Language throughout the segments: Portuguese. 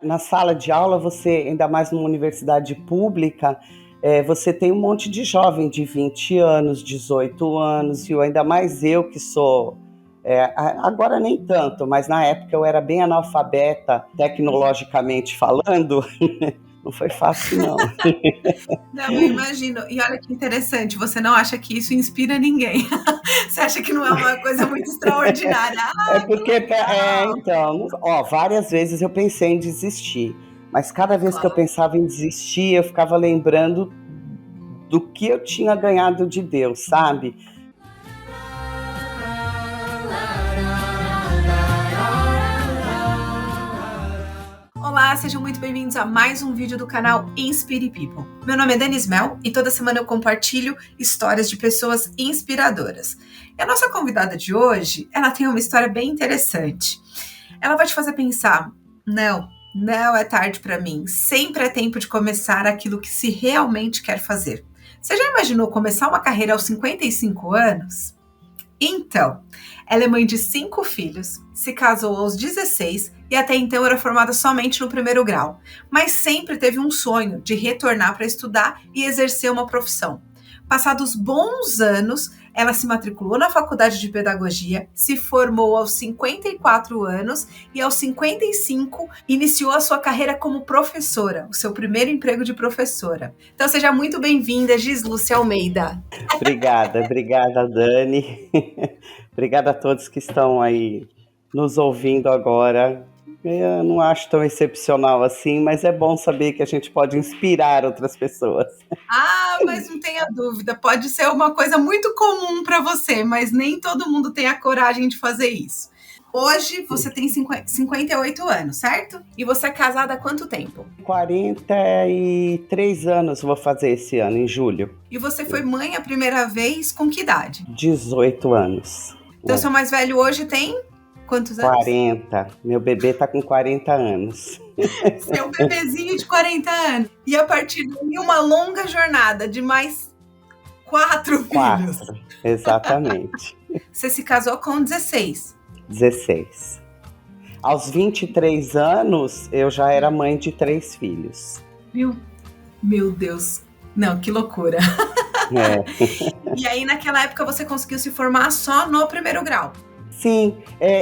Na sala de aula, você, ainda mais numa universidade pública, você tem um monte de jovem de 20 anos, 18 anos, e ainda mais eu que sou, agora nem tanto, mas na época eu era bem analfabeta, tecnologicamente falando, não foi fácil não. Não, eu imagino. E olha que interessante, você não acha que isso inspira ninguém. Você acha que não é uma coisa muito extraordinária? Porque, então, várias vezes eu pensei em desistir, mas cada vez que eu pensava em desistir, eu ficava lembrando do que eu tinha ganhado de Deus, sabe? Olá, sejam muito bem-vindos a mais um vídeo do canal Inspire People. Meu nome é Denise Mel e toda semana eu compartilho histórias de pessoas inspiradoras. E a nossa convidada de hoje, ela tem uma história bem interessante. Ela vai te fazer pensar, não é tarde para mim, sempre é tempo de começar aquilo que se realmente quer fazer. Você já imaginou começar uma carreira aos 55 anos? Então, ela é mãe de 5 filhos, se casou aos 16 e até então era formada somente no primeiro grau, mas sempre teve um sonho de retornar para estudar e exercer uma profissão. Passados bons anos, ela se matriculou na faculdade de pedagogia, se formou aos 54 anos e aos 55 iniciou a sua carreira como professora, o seu primeiro emprego de professora. Então seja muito bem-vinda, Gislúcia Almeida. Obrigada, Dani. Obrigada a todos que estão aí nos ouvindo agora. Eu não acho tão excepcional assim, mas é bom saber que a gente pode inspirar outras pessoas. Mas não tenha dúvida, pode ser uma coisa muito comum para você, mas nem todo mundo tem a coragem de fazer isso. Hoje você tem 58 anos, certo? E você é casada há quanto tempo? 43 anos vou fazer esse ano, em julho. E você foi mãe a primeira vez com que idade? 18 anos. Então seu mais velho hoje tem quantos anos? 40. Meu bebê tá com 40 anos. Seu bebezinho de 40 anos. E a partir daí uma longa jornada de mais 4 filhos. 4, exatamente. Você se casou com 16. 16. Aos 23 anos, eu já era mãe de 3 filhos. Meu Deus. Não, que loucura. E aí, naquela época, você conseguiu se formar só no primeiro grau? Sim,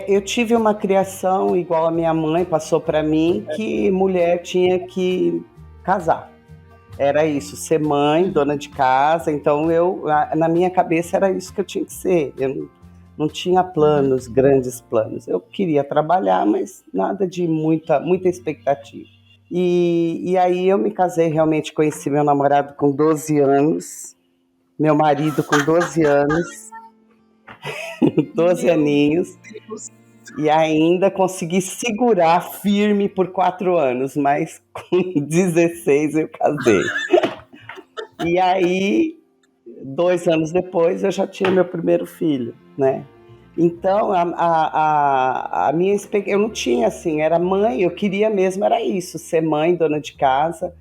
eu tive uma criação igual a minha mãe passou para mim, que mulher tinha que casar. Era isso, ser mãe, dona de casa. Então, na minha cabeça era isso que eu tinha que ser. Eu não tinha planos, grandes planos. Eu queria trabalhar, mas nada de muita expectativa. E aí eu me casei, realmente conheci meu namorado com 12 anos, meu marido com 12 anos, 12 aninhos, e ainda consegui segurar firme por 4 anos, mas com 16 eu casei. E aí, 2 anos depois, eu já tinha meu primeiro filho, né? Então, a minha expectativa, eu não tinha assim, era mãe, eu queria mesmo, era isso, ser mãe, dona de casa,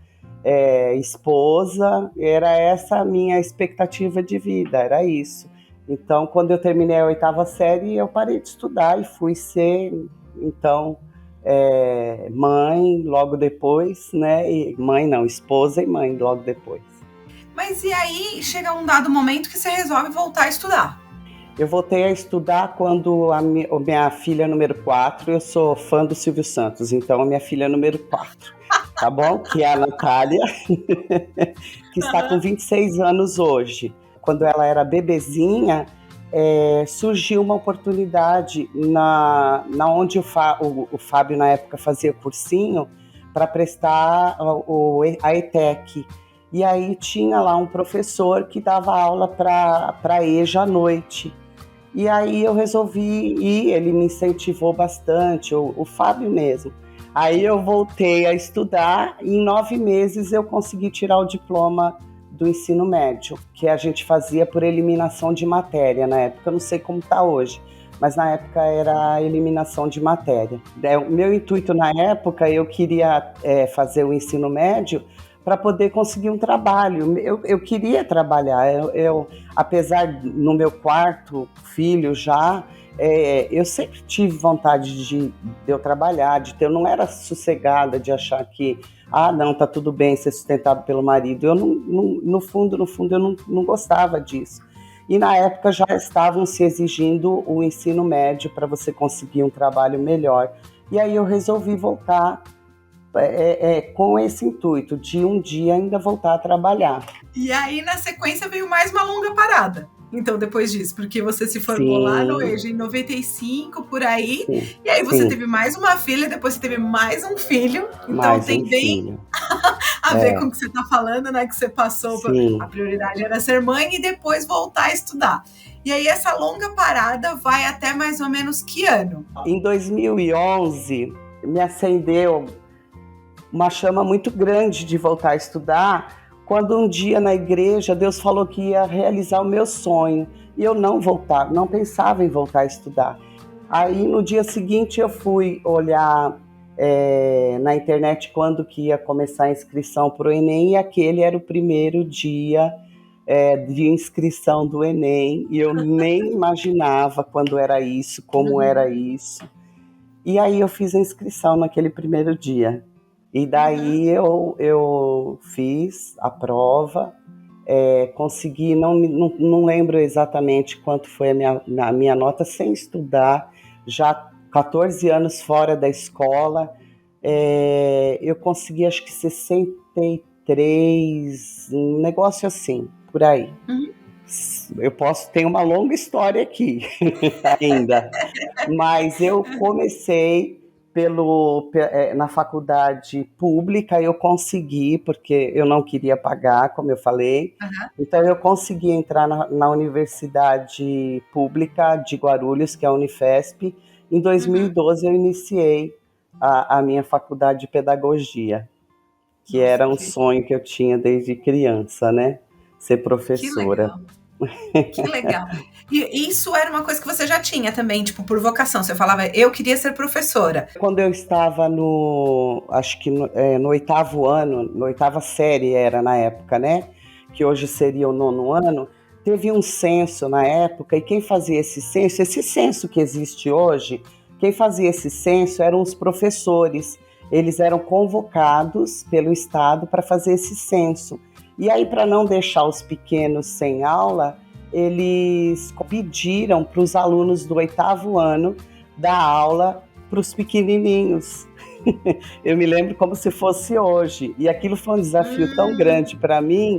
esposa, era essa a minha expectativa de vida, era isso. Então, quando eu terminei a 8ª série, eu parei de estudar e fui ser, então, mãe logo depois, né? Esposa e mãe logo depois. Mas e aí, chega um dado momento que você resolve voltar a estudar? Eu voltei a estudar quando a minha filha número 4, eu sou fã do Silvio Santos, então a minha filha número 4, tá bom? Que é a Natália, que está com 26 anos hoje. Quando ela era bebezinha, surgiu uma oportunidade na onde o Fábio, na época, fazia cursinho para prestar a ETEC. E aí tinha lá um professor que dava aula para EJA à noite. E aí eu resolvi ir, ele me incentivou bastante, o Fábio mesmo. Aí eu voltei a estudar e em 9 meses eu consegui tirar o diploma do ensino médio, que a gente fazia por eliminação de matéria na época. Eu não sei como está hoje, mas na época era a eliminação de matéria. O meu intuito na época, eu queria fazer o ensino médio para poder conseguir um trabalho. Eu queria trabalhar. Apesar no meu 4º filho já, eu sempre tive vontade de eu trabalhar, eu não era sossegada de achar que, não, tá tudo bem ser sustentado pelo marido. Eu, no fundo, eu não gostava disso. E na época já estavam se exigindo o ensino médio para você conseguir um trabalho melhor. E aí eu resolvi voltar com esse intuito de um dia ainda voltar a trabalhar. E aí, na sequência, veio mais uma longa parada. Então, depois disso, porque você se formou lá no EJA em 95, por aí, sim, e aí você teve mais uma filha, depois você teve mais um filho, então mais tem bem a ver com o que você está falando, né, que você passou, a prioridade era ser mãe e depois voltar a estudar. E aí essa longa parada vai até mais ou menos que ano? Em 2011, me acendeu uma chama muito grande de voltar a estudar, quando um dia na igreja Deus falou que ia realizar o meu sonho e eu não pensava em voltar a estudar. Aí no dia seguinte eu fui olhar na internet quando que ia começar a inscrição para o Enem e aquele era o primeiro dia de inscrição do Enem e eu nem imaginava quando era isso, como era isso. E aí eu fiz a inscrição naquele primeiro dia. E daí eu fiz a prova, consegui, não lembro exatamente quanto foi a minha nota, sem estudar, já 14 anos fora da escola, eu consegui acho que 63, um negócio assim, por aí. Eu ter uma longa história aqui ainda, mas eu comecei na faculdade pública, eu consegui, porque eu não queria pagar, como eu falei, então eu consegui entrar na Universidade Pública de Guarulhos, que é a Unifesp. Em 2012 eu iniciei a minha faculdade de pedagogia, que era um sonho que eu tinha desde criança, né? Ser professora. Que legal. E isso era uma coisa que você já tinha também, tipo, por vocação. Você falava, eu queria ser professora. Quando eu estava acho que no 8º ano, na 8ª série era na época, né? Que hoje seria o 9º ano, teve um censo na época, e quem fazia esse censo que existe hoje, quem fazia esse censo eram os professores. Eles eram convocados pelo Estado para fazer esse censo. E aí, para não deixar os pequenos sem aula, eles pediram para os alunos do 8º ano dar aula para os pequenininhos. Eu me lembro como se fosse hoje. E aquilo foi um desafio tão grande para mim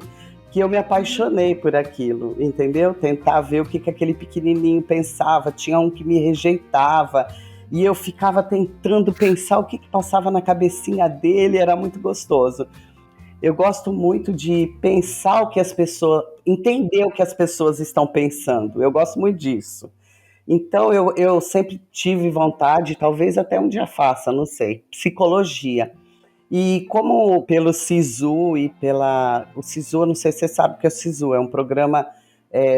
que eu me apaixonei por aquilo, entendeu? Tentar ver o que aquele pequenininho pensava. Tinha um que me rejeitava e eu ficava tentando pensar o que passava na cabecinha dele, era muito gostoso. Eu gosto muito de pensar entender o que as pessoas estão pensando. Eu gosto muito disso. Então, eu sempre tive vontade, talvez até um dia faça, não sei, psicologia. E como pelo SISU o SISU, não sei se você sabe o que é o SISU, é um programa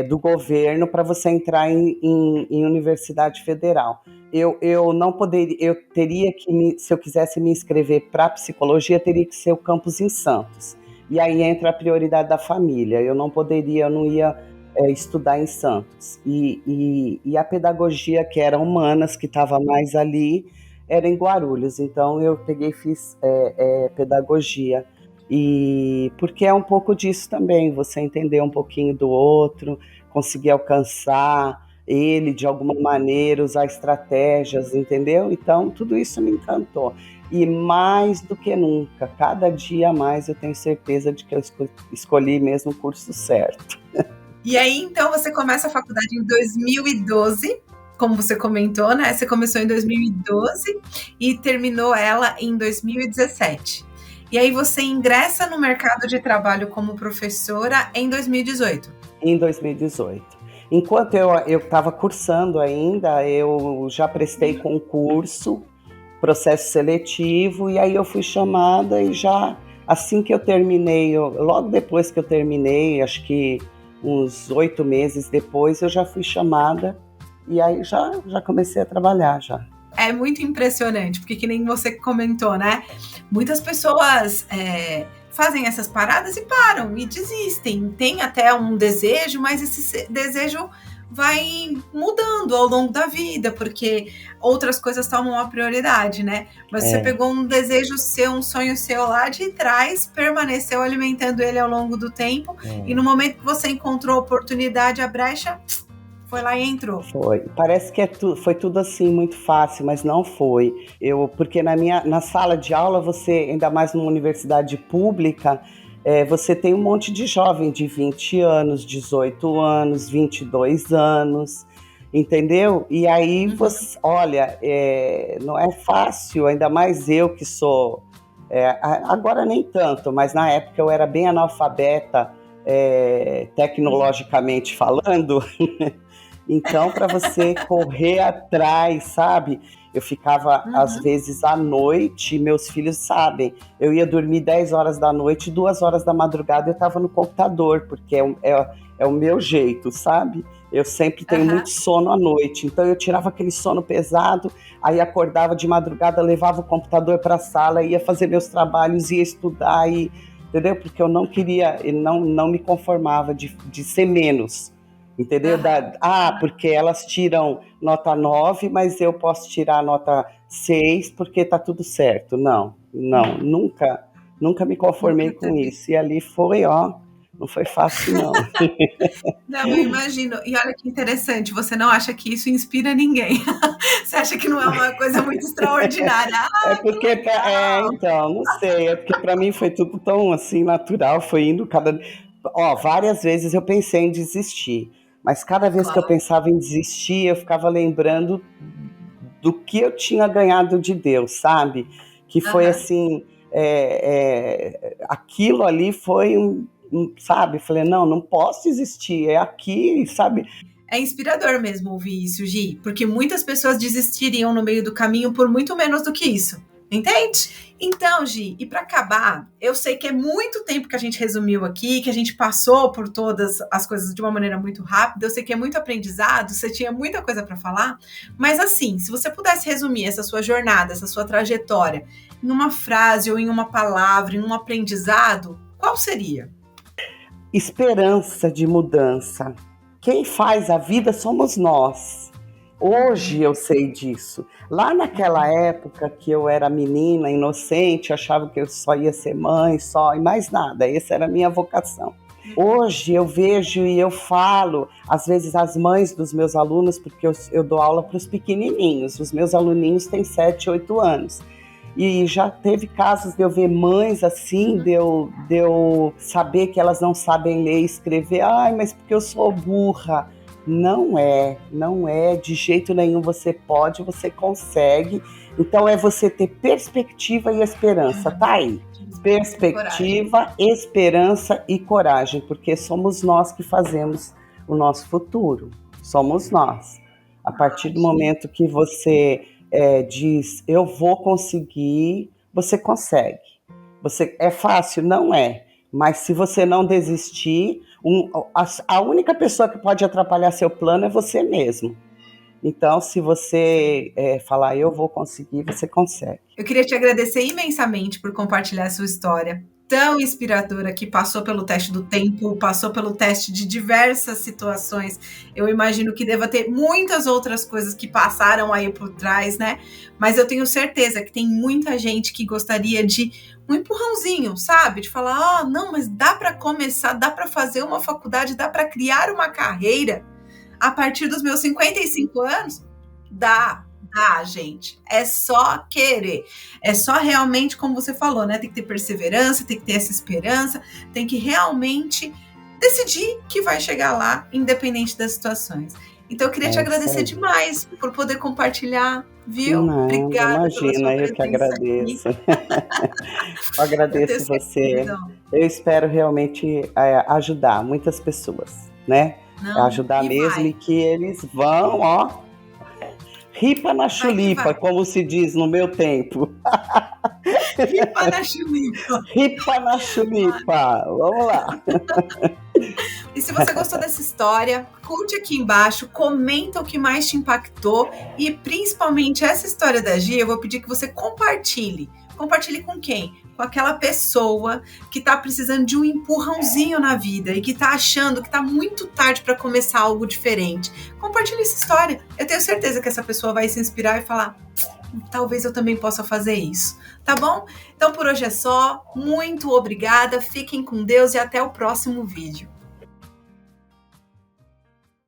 do governo para você entrar em Universidade Federal. Eu não poderia, eu teria que, se eu quisesse me inscrever para psicologia, teria que ser o campus em Santos. E aí entra a prioridade da família. Eu não ia estudar em Santos. E a pedagogia, que era humanas, que estava mais ali, era em Guarulhos. Então eu peguei e fiz pedagogia. E porque é um pouco disso também, você entender um pouquinho do outro, conseguir alcançar ele de alguma maneira, usar estratégias, entendeu? Então, tudo isso me encantou. E mais do que nunca, cada dia mais eu tenho certeza de que eu escolhi mesmo o curso certo. E aí, então, você começa a faculdade em 2012, como você comentou, né? Você começou em 2012 e terminou ela em 2017. E aí você ingressa no mercado de trabalho como professora em 2018. Em 2018. Enquanto eu estava cursando ainda, eu já prestei concurso, processo seletivo, e aí eu fui chamada e já, assim que eu terminei, logo depois que eu terminei, acho que uns 8 meses depois, eu já fui chamada e aí já comecei a trabalhar já. É muito impressionante, porque que nem você comentou, né? Muitas pessoas fazem essas paradas e param, e desistem. Tem até um desejo, mas esse desejo vai mudando ao longo da vida, porque outras coisas tomam a prioridade, né? Mas você pegou um desejo seu, um sonho seu lá de trás, permaneceu alimentando ele ao longo do tempo, e no momento que você encontrou a oportunidade, a brecha, foi lá e entrou. Foi. Parece que foi tudo assim muito fácil, mas não foi. Porque na sala de aula, você, ainda mais numa universidade pública, você tem um monte de jovem de 20 anos, 18 anos, 22 anos, entendeu? E aí, você, olha, não é fácil, ainda mais eu que sou... agora nem tanto, mas na época eu era bem analfabeta, tecnologicamente falando... Então, para você correr atrás, sabe? Eu ficava, às vezes, à noite, meus filhos sabem, eu ia dormir 10 horas da noite, 2 horas da madrugada eu estava no computador, porque é o meu jeito, sabe? Eu sempre tenho muito sono à noite, então eu tirava aquele sono pesado, aí acordava de madrugada, levava o computador para a sala, ia fazer meus trabalhos, ia estudar, entendeu? Porque eu não queria, não me conformava de ser menos. Entendeu? Porque elas tiram nota 9, mas eu posso tirar nota 6 porque tá tudo certo. Não, nunca me conformei com isso. E ali foi, não foi fácil, não. Não, eu imagino. E olha que interessante, você não acha que isso inspira ninguém. Você acha que não é uma coisa muito extraordinária? Porque, então, não sei, é porque para mim foi tudo tão assim natural, foi indo várias vezes eu pensei em desistir. Mas cada vez que eu pensava em desistir, eu ficava lembrando do que eu tinha ganhado de Deus, sabe? Que foi assim, aquilo ali foi sabe? Falei, não posso desistir, é aqui, sabe? É inspirador mesmo ouvir isso, Gi, porque muitas pessoas desistiriam no meio do caminho por muito menos do que isso. Entende? Então, Gi, e para acabar, eu sei que é muito tempo que a gente resumiu aqui, que a gente passou por todas as coisas de uma maneira muito rápida, eu sei que é muito aprendizado, você tinha muita coisa para falar, mas assim, se você pudesse resumir essa sua jornada, essa sua trajetória, em uma frase ou em uma palavra, em um aprendizado, qual seria? Esperança de mudança. Quem faz a vida somos nós. Hoje eu sei disso. Lá naquela época que eu era menina, inocente, achava que eu só ia ser mãe, e mais nada. Essa era a minha vocação. Hoje eu vejo e eu falo, às vezes, as mães dos meus alunos, porque eu dou aula para os pequenininhos. Os meus aluninhos têm 7, 8 anos. E já teve casos de eu ver mães assim, de eu saber que elas não sabem ler e escrever. Ai, mas porque eu sou burra. Não é, de jeito nenhum. Você pode, você consegue. Então é você ter perspectiva e esperança, tá aí. Perspectiva, esperança e coragem, porque somos nós que fazemos o nosso futuro. Somos nós. A partir do momento que você diz, eu vou conseguir, você consegue. É fácil? Não é. Mas se você não desistir, a única pessoa que pode atrapalhar seu plano é você mesmo. Então, se você falar, eu vou conseguir, você consegue. Eu queria te agradecer imensamente por compartilhar a sua história tão inspiradora, que passou pelo teste do tempo, passou pelo teste de diversas situações. Eu imagino que deva ter muitas outras coisas que passaram aí por trás, né? Mas eu tenho certeza que tem muita gente que gostaria de um empurrãozinho, sabe? De falar, não, mas dá para começar, dá para fazer uma faculdade, dá para criar uma carreira a partir dos meus 55 anos? Dá, gente. É só querer. É só realmente, como você falou, né? Tem que ter perseverança, tem que ter essa esperança, tem que realmente decidir que vai chegar lá, independente das situações. Então, eu queria te agradecer demais por poder compartilhar, viu? Não, obrigada. Imagina, eu que agradeço. Eu agradeço você. Eu espero realmente ajudar muitas pessoas, né? Ajudar mesmo e que eles vão, ripa na chulipa, como se diz no meu tempo. Ripa na chulipa. Ripa na chulipa. Vamos lá. E se você gostou dessa história, curte aqui embaixo, comenta o que mais te impactou e principalmente essa história da Gi, eu vou pedir que você compartilhe Compartilhe com quem? Com aquela pessoa que está precisando de um empurrãozinho na vida e que está achando que está muito tarde para começar algo diferente. Compartilhe essa história. Eu tenho certeza que essa pessoa vai se inspirar e falar: talvez eu também possa fazer isso. Tá bom? Então por hoje é só. Muito obrigada. Fiquem com Deus e até o próximo vídeo.